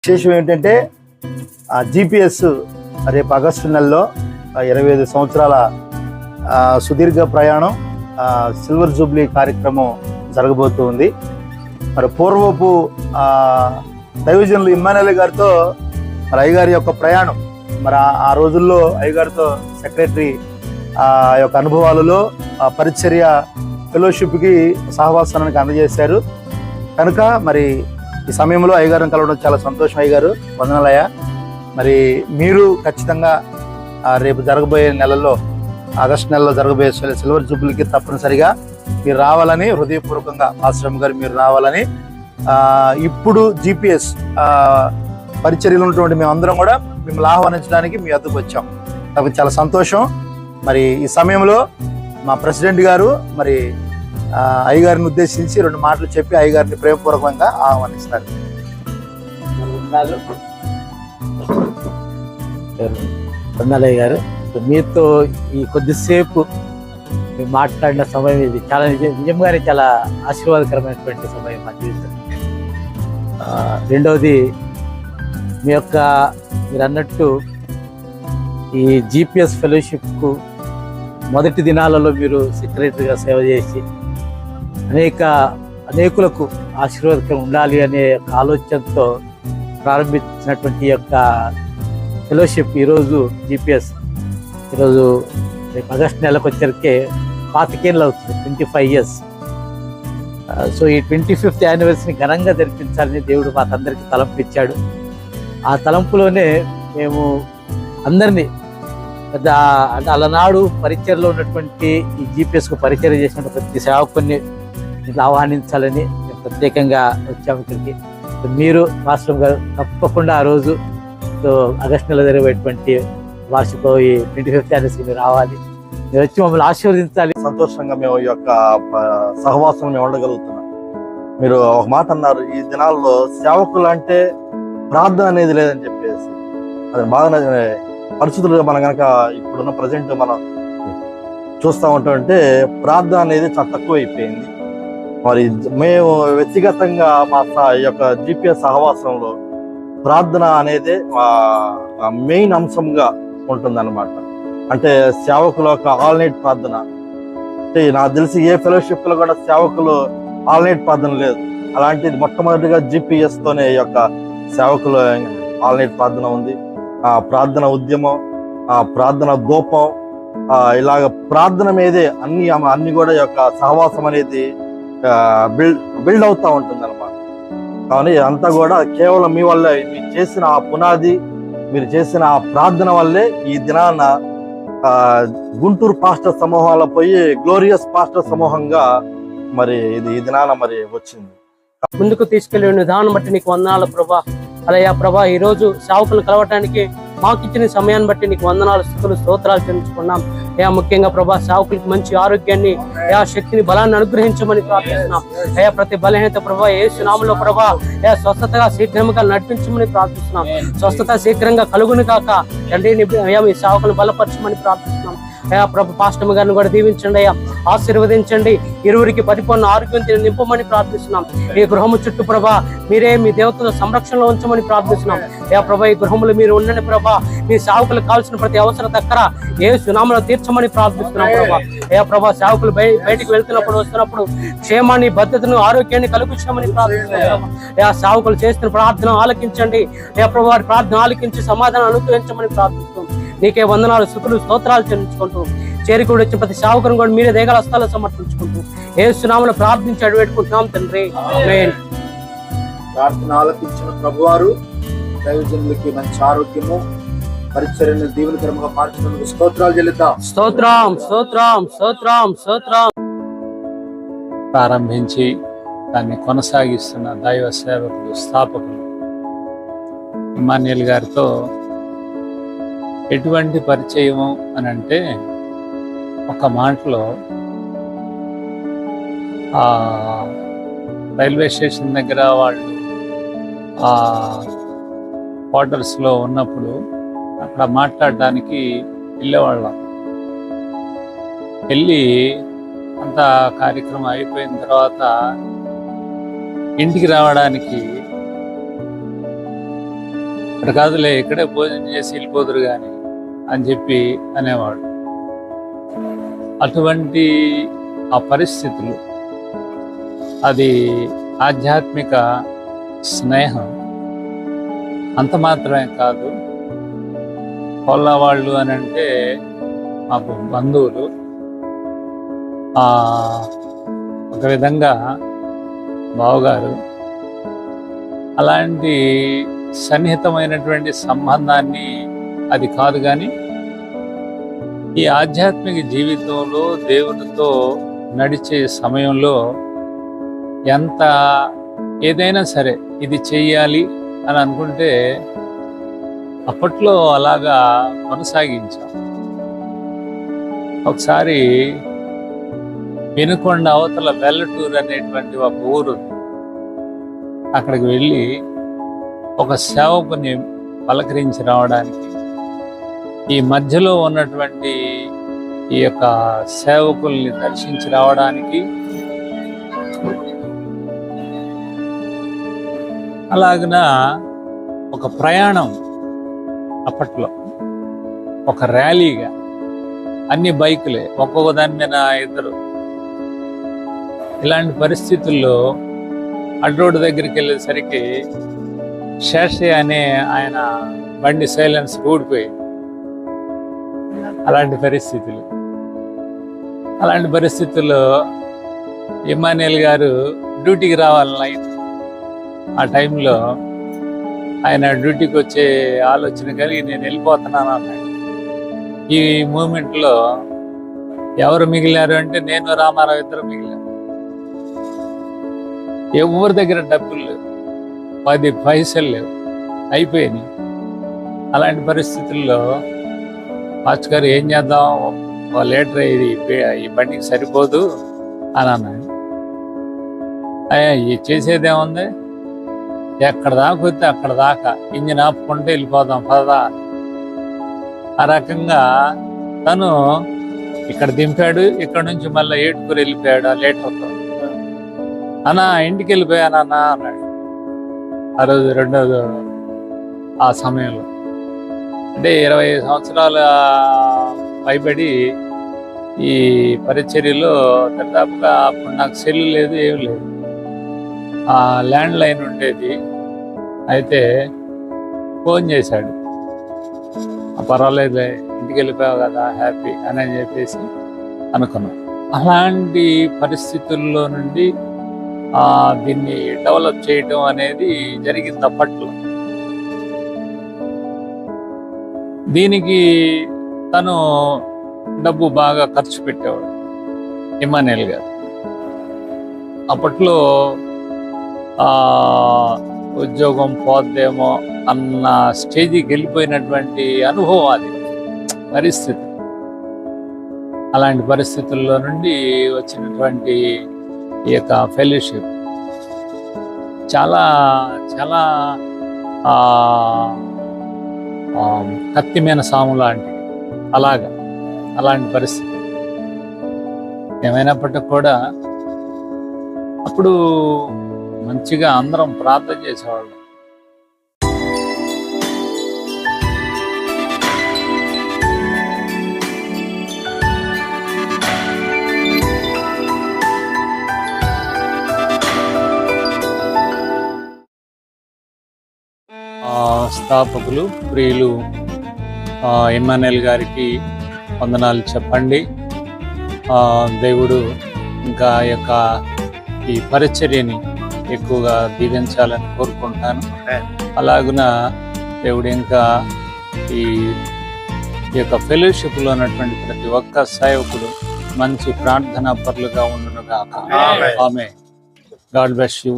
విశేషం ఏంటంటే జిపిఎస్ రేపు ఆగస్టు నెలలో 25 సంవత్సరాల సుదీర్ఘ ప్రయాణం సిల్వర్ జూబ్లీ కార్యక్రమం జరగబోతుంది. మరి పూర్వపు దైవజనులు ఇమ్మానుయేల్ గారితో మరి అయ్యగారి యొక్క ప్రయాణం, మరి ఆ రోజుల్లో అయ్యగారితో సెక్రటరీ యొక్క అనుభవాలలో పరిచర్య ఫెలోషిప్కి సహవాసానికి అందజేశారు కనుక మరి ఈ సమయంలో అయ్యగారిని కలవడం చాలా సంతోషం. అయ్యగారు వందనాలయ్య. మరి మీరు ఖచ్చితంగా రేపు జరగబోయే నెలలో ఆగస్టు నెలలో జరగబోయే సిల్వర్ జూబ్లీకి తప్పనిసరిగా మీరు రావాలని హృదయపూర్వకంగా ఆశ్రమ్ గారు మీరు రావాలని ఇప్పుడు జిపిఎస్ పరిచర్యలు ఉన్నటువంటి మేమందరం కూడా మిమ్మల్ని ఆహ్వానించడానికి మీ వద్దకు వచ్చాం. నాకు చాలా సంతోషం. మరి ఈ సమయంలో మా ప్రెసిడెంట్ గారు మరి అయ్యగారిని ఉద్దేశించి 2 మాటలు చెప్పి అయ్యగారిని ప్రేమపూర్వకంగా ఆహ్వానిస్తారు. వందలయ్య గారు, మీతో ఈ కొద్దిసేపు మీరు మాట్లాడిన సమయం ఇది చాలా నిజంగానే చాలా ఆశీర్వాదకరమైనటువంటి సమయం మా జీవితం. రెండవది మీరు అన్నట్టు ఈ జిపిఎస్ ఫెలోషిప్కు మొదటి దినాలలో మీరు సెక్రటరీగా సేవ చేసి అనేకులకు ఆశీర్వాదకరం ఉండాలి అనే ఆలోచనతో ప్రారంభించినటువంటి యొక్క ఫెలోషిప్ ఈరోజు జిపిఎస్ ఈరోజు రేపు ఆగస్టు నెలకు వచ్చరికే 25 ఏళ్ళు అవుతుంది, 25 years. సో ఈ 25th యానివర్సరీని ఘనంగా జరిపించాలని దేవుడు మాకందరికీ తలంపు ఇచ్చాడు. ఆ తలంపులోనే మేము అందరినీ పెద్ద అంటే అలనాడు పరిచయలో ఉన్నటువంటి ఈ జిపిఎస్కు పరిచయం చేసినటువంటి ప్రతి సేవకుని ఇట్లా ఆహ్వానించాలని మేము ప్రత్యేకంగా వచ్చాము ఇక్కడికి. మీరు మాస్టర్ గారు తప్పకుండా ఆ రోజు ఆగస్టు నెల జరిగేటువంటి వార్షిక ఈ 25th యానివర్సరీకి రావాలి, మీరు వచ్చి మమ్మల్ని ఆశీర్వదించాలి. సంతోషంగా మేము ఈ యొక్క సహవాసం మేము ఉండగలుగుతున్నాం. మీరు ఒక మాట అన్నారు, ఈ దినాల్లో సేవకులు అంటే ప్రార్థన అనేది లేదని చెప్పేసి. అది బాగా పరిస్థితులు మనం కనుక ఇప్పుడున్న ప్రజెంట్ మనం చూస్తూ ఉంటామంటే ప్రార్థన అనేది చాలా తక్కువ అయిపోయింది. మరి మేము వ్యక్తిగతంగా మా ఈ యొక్క జిపిఎస్ సహవాసంలో ప్రార్థన అనేది మెయిన్ అంశంగా ఉంటుందన్నమాట. అంటే సేవకుల యొక్క ఆల్ నైట్ ప్రార్థన అంటే నాకు తెలిసి ఏ ఫెలోషిప్ లో కూడా సేవకులు ఆల్ నైట్ ప్రార్థన లేదు. అలాంటిది మొట్టమొదటిగా జిపిఎస్ తోనే ఈ యొక్క సేవకులు ఆల్ నైట్ ప్రార్థన ఉంది. ప్రార్థన ఉద్యమం, ప్రార్థన ధూపం, ఇలాగ ప్రార్థన మీదే అన్ని కూడా యొక్క సహవాసం అనేది బిల్డ్ అవుతూ ఉంటుంది అనమాట. కానీ అంతా కూడా కేవలం మీ వల్ల, మీరు చేసిన ఆ పునాది, మీరు చేసిన ఆ ప్రార్థన వల్లే ఈ దినాన గుంటూరు పాస్టర్ సమూహాల పోయి గ్లోరియస్ పాస్టర్ సమూహంగా మరి ఇది ఈ దినాన మరి వచ్చింది. ముందుకు తీసుకెళ్లే విధానం బట్టి నీకు వందనాలు ప్రభా. అలయా ప్రభా, ఈ రోజు సేవకులు కలవటానికి మాకు ఇచ్చిన సమయాన్ని బట్టి నీకు వందనాలు, స్తుతులు, స్తోత్రాలు చెల్లించుకున్నాం. ముఖ్యంగా ప్రభా సేవకులకు మంచి ఆరోగ్యాన్ని, శక్తిని, బలాన్ని అనుగ్రహించమని ప్రార్థిస్తున్నాం. ప్రతి బలహీనత ప్రభా యేసు నామములో ప్రభా స్వస్థతగా శీఘ్రంగా నడిపించమని ప్రార్థిస్తున్నాం. స్వస్థత శీఘ్రంగా కలుగును కాక తండ్రిని ఈ సేవకులను బలపరచమని ప్రార్థిస్తున్నాం. ప్రభు పాస్టర్ గారిని కూడా దీవించండి అయ్యా, ఆశీర్వదించండి. ఇరువురికి పరిపూర్ణ ఆరోగ్యం నింపమని ప్రార్థిస్తున్నాం. ఈ గృహము చుట్టూ ప్రభా మీరే మీ దేవతల సంరక్షణలో ఉంచమని ప్రార్థిస్తున్నాం. ప్రభా ఈ గృహములు మీరు ఉండండి ప్రభా, మీ సేవకులకు కావాల్సిన ప్రతి అవసరం దగ్గర యేసు నామములో తీర్చమని ప్రార్థిస్తున్నాం ప్రభా. ప్రభా సేవకులు బయటికి వెళ్తున్నప్పుడు వస్తున్నప్పుడు క్షేమాన్ని, భద్రతను, ఆరోగ్యాన్ని కలుగుతామని ప్రార్థిస్తున్నాం. సేవకులు చేస్తున్న ప్రార్థన ఆలకించండి ప్రభా, వారి ప్రార్థన ఆలకించి సమాధానం అనుగ్రహించమని ప్రార్థిస్తున్నాం. నీకే వందనాలు, స్తుతులు, స్తోత్రాలు చెల్లించుకుంటూ చేరికూడి వచ్చిన ప్రతి సేవకులను కూడా మీరే దేగల హస్తాలు సమర్పించుకుంటూ యేసు నామములో ప్రార్థించి అడుగుపెట్టుకుంటున్నాం తండ్రి. ఆమేన్. ప్రార్థన ఆలకించిన ప్రభువారు దైవజనులకి మంచి ఆరోగ్యము, పరిచర్యను దీవెనకరంగా మార్చినందుకు స్తోత్రాలు చెల్లిద్దాం. స్తోత్రం, స్తోత్రం, స్తోత్రం, స్తోత్రం. ప్రారంభించి దాన్ని కొనసాగిస్తున్న దైవ సేవకులు, స్థాపకులు ఇమ్మానుయేల్ గారితో ఎటువంటి పరిచయము అని అంటే, ఒక మాటలో రైల్వే స్టేషన్ దగ్గర వాళ్ళు క్వార్టర్స్లో ఉన్నప్పుడు అక్కడ మాట్లాడడానికి వెళ్ళేవాళ్ళం. వెళ్ళి అంతా కార్యక్రమం అయిపోయిన తర్వాత ఇంటికి రావడానికి ఇక్కడ కాదులే ఇక్కడే భోజనం చేసి వెళ్ళిపోదురు కానీ అని చెప్పి అనేవాడు. అటువంటి ఆ పరిస్థితులు, అది ఆధ్యాత్మిక స్నేహం. అంత మాత్రమే కాదు, కొల్లవాళ్ళు అని అంటే మాకు బంధువులు. ఒక విధంగా బావగారు. అలాంటి సన్నిహితమైనటువంటి సంబంధాన్ని అది కాదు, కానీ ఈ ఆధ్యాత్మిక జీవితంలో దేవునితో నడిచే సమయంలో ఎంత ఏదైనా సరే ఇది చెయ్యాలి అని అనుకుంటే అప్పట్లో అలాగా కొనసాగించాం. ఒకసారి వినుకొండ అవతల వెల్లటూరు అనేటువంటి ఒక ఊరు, అక్కడికి వెళ్ళి ఒక సేవకుని పలకరించి రావడానికి, ఈ మధ్యలో ఉన్నటువంటి ఈ యొక్క సేవకుల్ని దర్శించి రావడానికి, అలాగన ఒక ప్రయాణం. అప్పట్లో ఒక ర్యాలీగా అన్ని బైకులే, ఒక్కొక్క దాని మీద ఇద్దరు. ఇలాంటి పరిస్థితుల్లో అడ్రోడ్ దగ్గరికి వెళ్ళేసరికి శేషయ్య అనే ఆయన బండి సైలెన్స్ ఊడిపోయింది. అలాంటి పరిస్థితుల్లో ఇమ్మానుయేల్ గారు డ్యూటీకి రావాలని ఆ టైంలో ఆయన డ్యూటీకి వచ్చే ఆలోచన కలిగి నేను వెళ్ళిపోతున్నాను అన్నాడు. ఈ మూమెంట్లో ఎవరు మిగిలారు అంటే నేను రామారావు ఇద్దరు మిగిలారు. ఎవరి దగ్గర డబ్బులు లేవు, 10 పైసలు లేవు, అయిపోయినాయి. అలాంటి పరిస్థితుల్లో పాస్టర్ గారు ఏం చేద్దాం, ఓ లీటర్ ఈ బండికి సరిపోదు అని అన్నాడు. అయ్యా చేసేదేముంది, ఎక్కడ దాకా వస్తే అక్కడ దాకా ఇంజిన్ ఆపుకుంటే వెళ్ళిపోదాం పదా. ఆ రకంగా తను ఇక్కడ దింపాడు, ఇక్కడ నుంచి మళ్ళీ ఏటుకూరు వెళ్ళిపోయాడు ఆ లీటర్తో. అన్నా ఇంటికి వెళ్ళిపోయానన్నా అన్నాడు. ఆ రోజు రెండోది ఆ సమయంలో అంటే 20 సంవత్సరాల పైబడి ఈ పరిచర్యలో దాదాపుగా అప్పుడు నాకు సెల్ లేదు, ఏం లేదు. ఆ ల్యాండ్ లైన్ ఉండేది. అయితే ఫోన్ చేశాడు, పర్వాలేదులే ఇంటికి వెళ్ళిపోయావు కదా హ్యాపీ అని చెప్పేసి అనుకున్నాం. అలాంటి పరిస్థితుల్లో నుండి దీన్ని డెవలప్ చేయటం అనేది జరిగింది అప్పట్లో. దీనికి తను డబ్బు బాగా ఖర్చు పెట్టేవాడు ఇమ్మానుయేల్ గారు. అప్పట్లో ఉద్యోగం పోద్దేమో అన్న స్టేజికి వెళ్ళిపోయినటువంటి అనుభవం అది, పరిస్థితి. అలాంటి పరిస్థితుల్లో నుండి వచ్చినటువంటి ఈ యొక్క ఫెలోషిప్ చాలా చాలా కత్తిమైన సాము లాంటిది. అలాంటి పరిస్థితి ఏమైనప్పటికీ కూడా అప్పుడు మంచిగా అందరం ప్రార్థన చేసేవాళ్ళం. స్థాపకులు ప్రియులు ఇమ్మానుయేల్ గారికి వందనాలు చెప్పండి. దేవుడు ఇంకా యొక్క ఈ పరిచర్యని ఎక్కువగా దీవించాలని కోరుకుంటాను. అలాగున దేవుడు ఇంకా ఈ యొక్క ఫెలోషిప్లో ఉన్నటువంటి ప్రతి ఒక్క సేవకుడు మంచి ప్రార్థనా పరులుగా ఉండును గాక. ఆమేన్. God bless you.